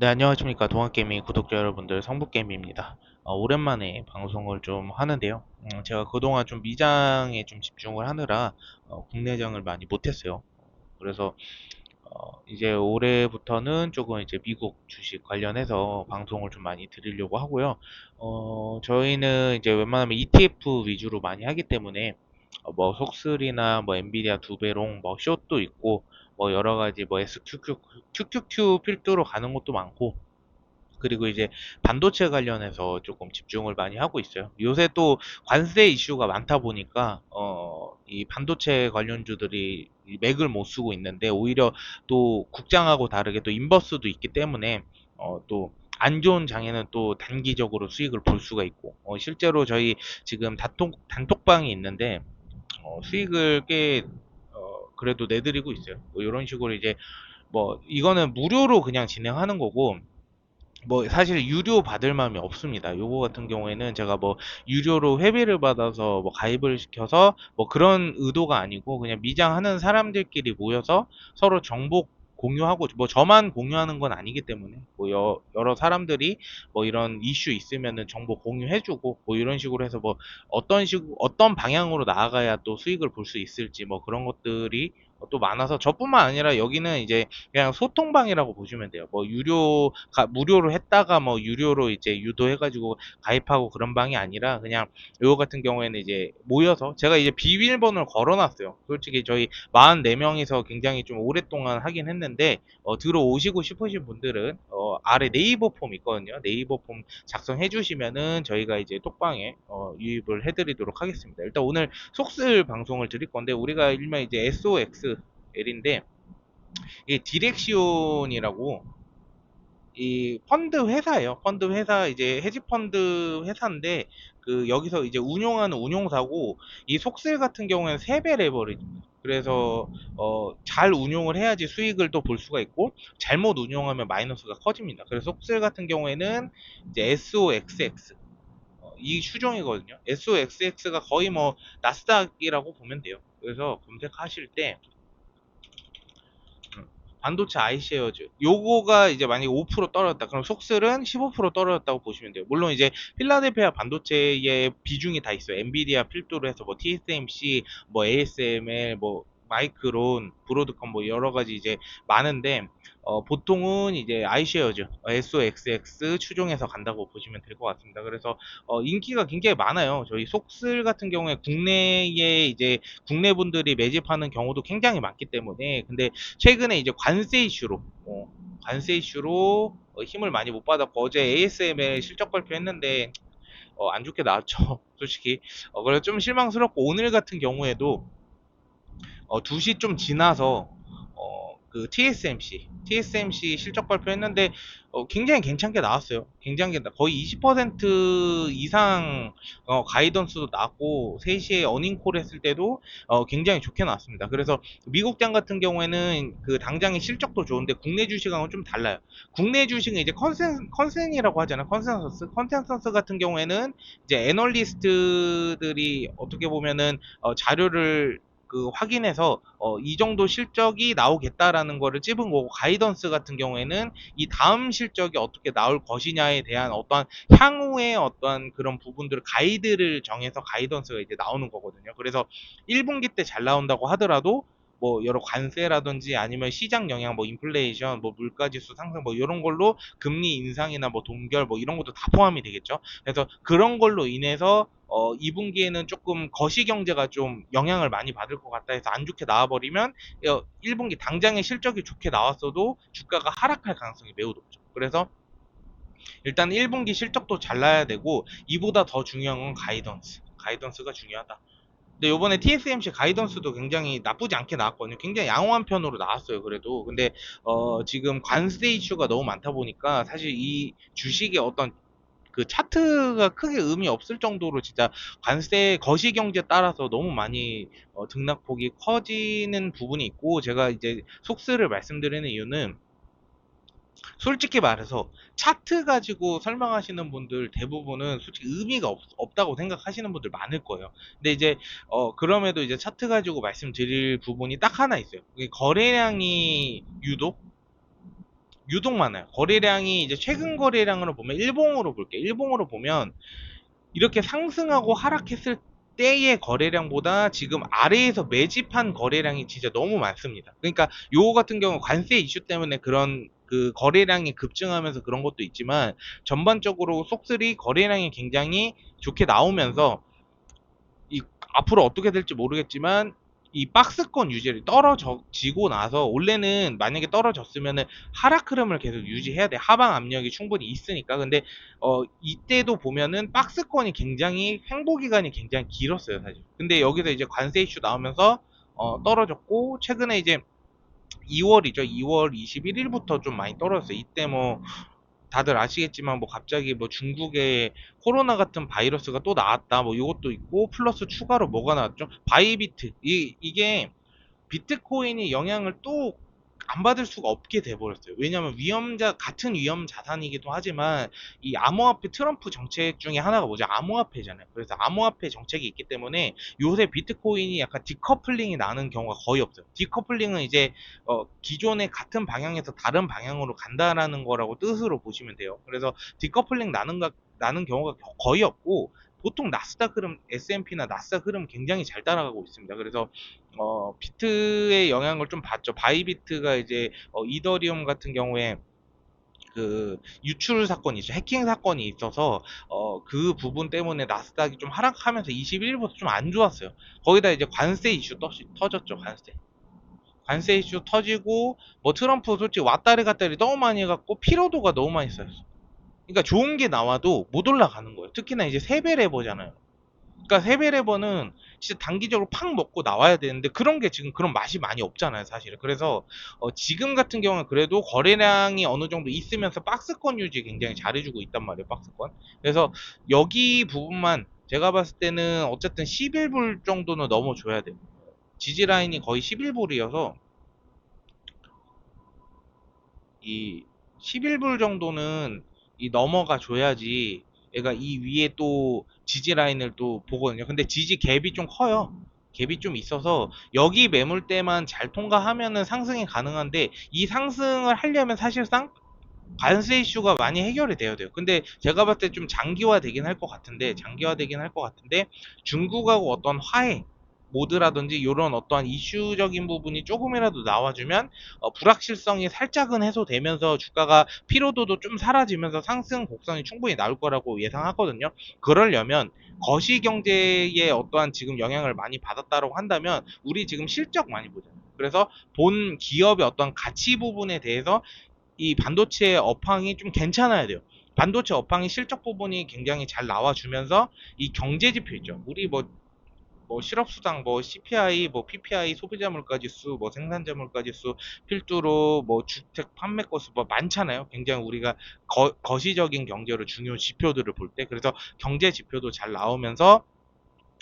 네, 안녕하십니까. 동학개미 구독자 여러분들, 성북개미입니다. 오랜만에 방송을 좀 하는데요. 제가 그동안 좀 미장에 좀 집중을 하느라 국내장을 많이 못했어요. 그래서 이제 올해부터는 조금 이제 미국 주식 관련해서 방송을 좀 많이 드리려고 하고요. 저희는 이제 웬만하면 ETF 위주로 많이 하기 때문에 뭐 속슬이나 뭐 엔비디아 두배롱, 뭐 숏도 있고 뭐 여러 가지 뭐 QQQ 필두로 가는 것도 많고, 그리고 이제 반도체 관련해서 조금 집중을 많이 하고 있어요. 요새 또 관세 이슈가 많다 보니까 이 반도체 관련주들이 이 맥을 못 쓰고 있는데, 오히려 또 국장하고 다르게 또 인버스도 있기 때문에 또 안 좋은 장에는 또 단기적으로 수익을 볼 수가 있고, 실제로 저희 지금 단톡방이 있는데 수익을 꽤 그래도 내드리고 있어요. 뭐 이런 식으로 이제 뭐 이거는 무료로 그냥 진행하는 거고, 뭐 사실 유료 받을 마음이 없습니다. 요거 같은 경우에는 제가 뭐 유료로 회비를 받아서 뭐 가입을 시켜서 뭐 그런 의도가 아니고, 그냥 미장하는 사람들끼리 모여서 서로 정보 공유하고, 뭐 저만 공유하는 건 아니기 때문에 뭐 여러 사람들이 뭐 이런 이슈 있으면은 정보 공유해주고, 뭐 이런 식으로 해서 뭐 어떤 방향으로 나아가야 또 수익을 볼 수 있을지, 뭐 그런 것들이 또 많아서, 저뿐만 아니라 여기는 이제 그냥 소통방이라고 보시면 돼요. 뭐 무료로 했다가 뭐 유료로 이제 유도해가지고 가입하고 그런 방이 아니라, 그냥 요거 같은 경우에는 이제 모여서 제가 이제 비밀번호를 걸어놨어요. 솔직히 저희 44명이서 굉장히 좀 오랫동안 하긴 했는데, 들어오시고 싶으신 분들은 아래 네이버 폼 있거든요. 네이버 폼 작성해 주시면은 저희가 이제 톡방에 유입을 해드리도록 하겠습니다. 일단 오늘 속슬 방송을 드릴 건데, 우리가 일명 이제 SOXL인데, 이게 디렉시온이라고 이 펀드 회사예요. 펀드 회사, 이제 헤지 펀드 회사인데, 그 여기서 이제 운용하는 운용사고, 이 속셀 같은 경우에는 3배 레버리지입니다. 그래서 잘 운용을 해야지 수익을 또 볼 수가 있고, 잘못 운용하면 마이너스가 커집니다. 그래서 속셀 같은 경우에는 이제 SOXX, 이 추종이거든요. SOXX가 거의 뭐 나스닥이라고 보면 돼요. 그래서 검색하실 때 음, 반도체 아이쉐어즈 요거가 이제 만약에 5% 떨어졌다, 그럼 속슬은 15% 떨어졌다고 보시면 돼요. 물론 이제 필라델피아 반도체의 비중이 다 있어요. 엔비디아 필두로 해서 뭐 TSMC, 뭐 ASML, 뭐 마이크론, 브로드컴, 뭐 여러 가지 이제 많은데, 보통은 이제 아이쉐어즈 SOXX 추종해서 간다고 보시면 될 것 같습니다. 그래서 인기가 굉장히 많아요. 저희 속슬 같은 경우에 국내에 이제 국내 분들이 매집하는 경우도 굉장히 많기 때문에. 근데 최근에 이제 관세 이슈로 힘을 많이 못 받았고, 어제 ASML 실적 발표했는데 안 좋게 나왔죠. 솔직히 그래서 좀 실망스럽고, 오늘 같은 경우에도 2시 좀 지나서 그 TSMC 실적 발표했는데 굉장히 괜찮게 나왔어요. 굉장히 거의 20% 이상 가이던스도 나왔고, 3시에 어닝콜 했을 때도 굉장히 좋게 나왔습니다. 그래서 미국장 같은 경우에는 그 당장의 실적도 좋은데, 국내 주식하고는 좀 달라요. 국내 주식은 이제 컨센이라고 하잖아요. 컨센서스 같은 경우에는 이제 애널리스트들이 어떻게 보면은 자료를 그 확인해서 이 정도 실적이 나오겠다라는 거를 찝은 거고, 가이던스 같은 경우에는 이 다음 실적이 어떻게 나올 것이냐에 대한 어떠한 향후의 어떠한 그런 부분들을 가이드를 정해서 가이던스가 이제 나오는 거거든요. 그래서 1분기 때 잘 나온다고 하더라도 뭐 여러 관세라든지 아니면 시장 영향, 뭐 인플레이션, 뭐 물가지수 상승, 뭐 이런 걸로 금리 인상이나 뭐 동결, 뭐 이런 것도 다 포함이 되겠죠. 그래서 그런 걸로 인해서 2분기에는 조금 거시경제가 좀 영향을 많이 받을 것 같다 해서 안 좋게 나와버리면 1분기 당장의 실적이 좋게 나왔어도 주가가 하락할 가능성이 매우 높죠. 그래서 일단 1분기 실적도 잘 나야 되고, 이보다 더 중요한 건 가이던스가 중요하다. 근데 요번에 TSMC 가이던스도 굉장히 나쁘지 않게 나왔거든요. 굉장히 양호한 편으로 나왔어요. 그래도 근데 지금 관세 이슈가 너무 많다 보니까, 사실 이 주식의 어떤 그 차트가 크게 의미 없을 정도로 진짜 관세 거시경제에 따라서 너무 많이 등락폭이 커지는 부분이 있고, 제가 이제 속스를 말씀드리는 이유는, 솔직히 말해서 차트 가지고 설명하시는 분들 대부분은 솔직히 의미가 없다고 생각하시는 분들 많을 거예요. 근데 이제 그럼에도 이제 차트 가지고 말씀드릴 부분이 딱 하나 있어요. 그게 거래량이 유독 유독 많아요. 거래량이 이제 최근 거래량으로 보면 일봉으로 볼게요. 일봉으로 보면 이렇게 상승하고 하락했을 때의 거래량보다 지금 아래에서 매집한 거래량이 진짜 너무 많습니다. 그러니까 요거 같은 경우 관세 이슈 때문에 그런 그 거래량이 급증하면서 그런 것도 있지만 전반적으로 속쓰리 거래량이 굉장히 좋게 나오면서 이 앞으로 어떻게 될지 모르겠지만 이 박스권 유지를 떨어지고 나서 원래는 만약에 떨어졌으면은 하락 흐름을 계속 유지해야 돼. 하방 압력이 충분히 있으니까. 근데 이때도 보면은 박스권이 굉장히 횡보 기간이 굉장히 길었어요, 사실. 근데 여기서 이제 관세 이슈 나오면서 떨어졌고 최근에 이제 2월이죠. 2월 21일부터 좀 많이 떨어졌어요. 이때 뭐 다들 아시겠지만 뭐 갑자기 뭐 중국에 코로나 같은 바이러스가 또 나왔다 뭐 이것도 있고 플러스 추가로 뭐가 나왔죠? 바이비트 이게 비트코인이 영향을 또 안 받을 수가 없게 돼버렸어요. 왜냐하면 같은 위험 자산이기도 하지만 이 암호화폐 트럼프 정책 중에 하나가 뭐죠? 암호화폐잖아요. 그래서 암호화폐 정책이 있기 때문에 요새 비트코인이 약간 디커플링이 나는 경우가 거의 없어요. 디커플링은 이제 기존의 같은 방향에서 다른 방향으로 간다라는 거라고 뜻으로 보시면 돼요. 그래서 디커플링 나는 경우가 거의 없고 보통 나스닥 흐름, S&P나 나스닥 흐름 굉장히 잘 따라가고 있습니다. 그래서 비트의 영향을 좀 받죠. 바이비트가 이제 이더리움 같은 경우에 그 유출 사건이 있죠. 해킹 사건이 있어서 그 부분 때문에 나스닥이 좀 하락하면서 21일부터 좀 안 좋았어요. 거기다 이제 관세 이슈 터졌죠. 관세 이슈 터지고 뭐 트럼프 솔직히 왔다리 갔다리 너무 많이 해갖고 피로도가 너무 많이 쌓였어. 그러니까 좋은 게 나와도 못 올라가는 거예요. 특히나 이제 세배 레버잖아요. 그러니까 세배레버는 진짜 단기적으로 팍 먹고 나와야 되는데 그런 게 지금 그런 맛이 많이 없잖아요, 사실은. 그래서 지금 같은 경우는 그래도 거래량이 어느 정도 있으면서 박스권 유지 굉장히 잘해주고 있단 말이에요, 박스권. 그래서 여기 부분만 제가 봤을 때는 어쨌든 11불 정도는 넘어줘야 돼요. 지지 라인이 거의 11불이어서 이 11불 정도는 이 넘어가 줘야지 얘가 이 위에 또 지지 라인을 또 보거든요. 근데 지지 갭이 좀 커요. 갭이 좀 있어서 여기 매물대만 잘 통과하면은 상승이 가능한데 이 상승을 하려면 사실상 관세 이슈가 많이 해결이 돼야 돼요. 근데 제가 봤을 때 좀 장기화되긴 할 것 같은데 중국하고 어떤 화해 모드라든지 이런 어떠한 이슈적인 부분이 조금이라도 나와주면 불확실성이 살짝은 해소되면서 주가가 피로도도 좀 사라지면서 상승 곡선이 충분히 나올 거라고 예상하거든요. 그러려면 거시경제에 어떠한 지금 영향을 많이 받았다고 한다면 우리 지금 실적 많이 보잖아요. 그래서 본 기업의 어떤 가치 부분에 대해서 이 반도체 업황이 좀 괜찮아야 돼요. 반도체 업황이 실적 부분이 굉장히 잘 나와주면서 이 경제 지표 있죠. 우리 뭐 실업수당, 뭐 CPI, 뭐 PPI, 소비자 물가 지수, 뭐 생산자 물가 지수, 필두로 뭐 주택 판매 건수 뭐 많잖아요. 굉장히 우리가 거시적인 경제로 중요 지표들을 볼 때 그래서 경제 지표도 잘 나오면서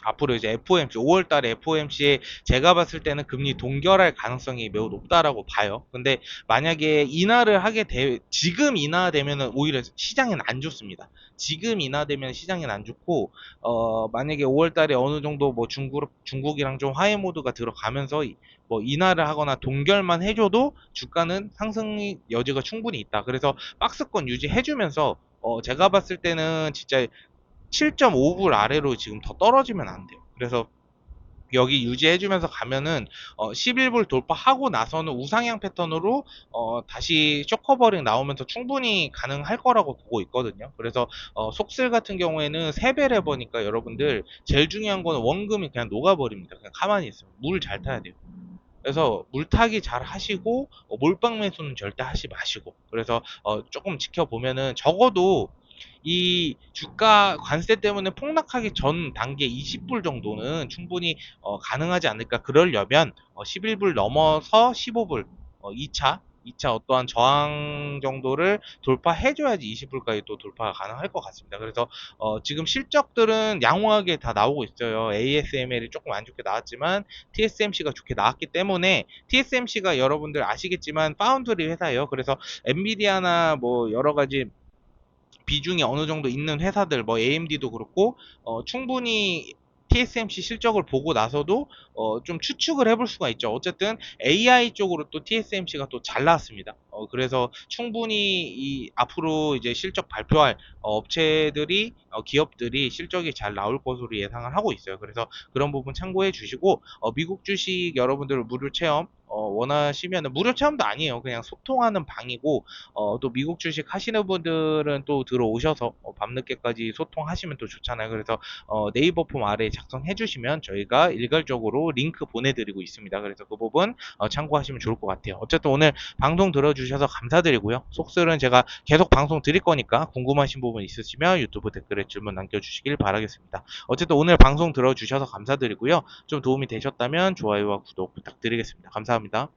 앞으로 이제 FOMC 5월 달에 FOMC에 제가 봤을 때는 금리 동결할 가능성이 매우 높다라고 봐요. 근데 만약에 지금 인하되면은 오히려 시장에는 안 좋습니다. 지금 인하되면 시장에는 안 좋고 만약에 5월 달에 어느 정도 뭐 중국이랑 좀 화해 모드가 들어가면서 뭐 인하를 하거나 동결만 해줘도 주가는 상승 여지가 충분히 있다. 그래서 박스권 유지해주면서 제가 봤을 때는 진짜 7.5불 아래로 지금 더 떨어지면 안 돼요. 그래서 여기 유지해주면서 가면은 11불 돌파하고 나서는 우상향 패턴으로 다시 쇼커버링 나오면서 충분히 가능할 거라고 보고 있거든요. 그래서 속슬 같은 경우에는 3배 레버니까 여러분들 제일 중요한 거는 원금이 그냥 녹아버립니다. 그냥 가만히 있어요. 물 잘 타야 돼요. 그래서 물타기 잘 하시고 몰빵 매수는 절대 하지 마시고 그래서 조금 지켜보면은 적어도 이 주가 관세 때문에 폭락하기 전 단계 20불 정도는 충분히 가능하지 않을까 그러려면 11불 넘어서 15불 2차 어떠한 저항 정도를 돌파해줘야지 20불까지 또 돌파가 가능할 것 같습니다. 그래서 지금 실적들은 양호하게 다 나오고 있어요. ASML이 조금 안 좋게 나왔지만 TSMC가 좋게 나왔기 때문에 TSMC가 여러분들 아시겠지만 파운드리 회사예요. 그래서 엔비디아나 뭐 여러 가지 비중이 어느 정도 있는 회사들 뭐 AMD도 그렇고 충분히 TSMC 실적을 보고 나서도 좀 추측을 해볼 수가 있죠. 어쨌든 AI 쪽으로 또 TSMC가 또 잘 나왔습니다. 그래서 충분히 이 앞으로 이제 실적 발표할 업체들이 기업들이 실적이 잘 나올 것으로 예상을 하고 있어요. 그래서 그런 부분 참고해 주시고 미국 주식 여러분들 무료 체험 원하시면 무료 체험도 아니에요. 그냥 소통하는 방이고 또 미국 주식 하시는 분들은 또 들어오셔서 밤늦게까지 소통하시면 또 좋잖아요. 그래서 네이버 폼 아래에 작성해 주시면 저희가 일괄적으로 링크 보내드리고 있습니다. 그래서 그 부분 참고하시면 좋을 것 같아요. 어쨌든 오늘 방송 들어주셔서 감사드리고요. 속설은 제가 계속 방송 드릴 거니까 궁금하신 부분 있으시면 유튜브 댓글에 질문 남겨주시길 바라겠습니다. 어쨌든 오늘 방송 들어주셔서 감사드리고요. 좀 도움이 되셨다면 좋아요와 구독 부탁드리겠습니다. 감사합니다.